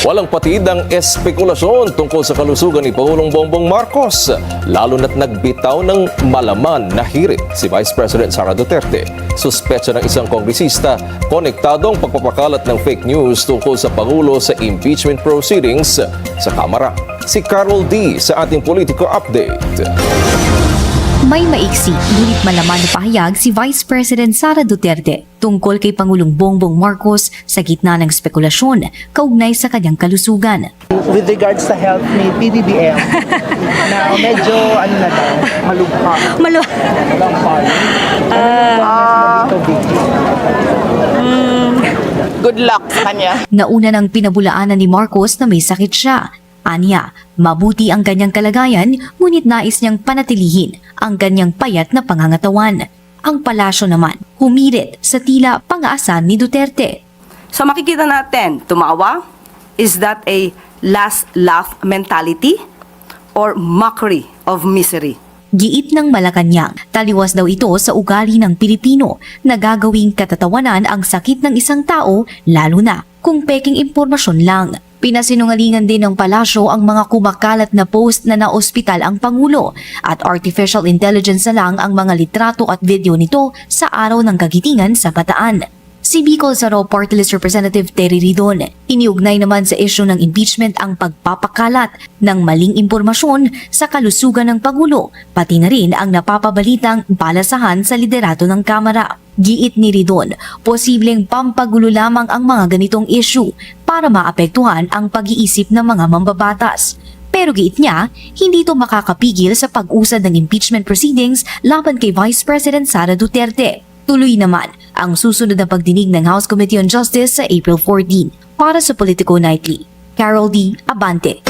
Walang patid ang espekulasyon tungkol sa kalusugan ni Pangulong Bongbong Marcos, lalo na't nagbitaw ng malaman na hirit si Vice President Sara Duterte. Suspetsa ng isang kongresista, konektadong pagpapakalat ng fake news tungkol sa Pangulo sa impeachment proceedings sa Kamara. Si Carol D. sa ating Politico Update. May maiksi, ngunit malaman na pahayag si Vice President Sara Duterte tungkol kay Pangulong Bongbong Marcos sa gitna ng spekulasyon kaugnay sa kanyang kalusugan. With regards sa health ni PBBM, na medyo malugha. Good luck sa kanya. Nauna nang pinabulaanan ni Marcos na may sakit siya. Anya, mabuti ang kanyang kalagayan, ngunit nais niyang panatilihin ang kanyang payat na pangangatawan. Ang palasyo naman, humirit sa tila pang-aasan ni Duterte. So makikita natin, tumawa, is that a last laugh mentality or mockery of misery? Giit ng Malacanang, taliwas daw ito sa ugali ng Pilipino na gagawing katatawanan ang sakit ng isang tao, lalo na kung peking impormasyon lang. Pinasinungalingan din ng palasyo ang mga kumakalat na post na naospital ang Pangulo at artificial intelligence na lang ang mga litrato at video nito sa araw ng kagitingan sa Bataan. Si Bicol Saro Party List Representative Terry Ridon, iniugnay naman sa isyu ng impeachment ang pagpapakalat ng maling impormasyon sa kalusugan ng Pangulo, pati na rin ang napapabalitang balasahan sa liderato ng Kamara. Giit ni Ridon, posibleng pampagulo lamang ang mga ganitong issue para maapektuhan ang pag-iisip ng mga mambabatas. Pero giit niya, hindi ito makakapigil sa pag-usad ng impeachment proceedings laban kay Vice President Sara Duterte. Tuloy naman ang susunod na pagdinig ng House Committee on Justice sa April 14. Para sa Politico Nightly, Carol D. Abante.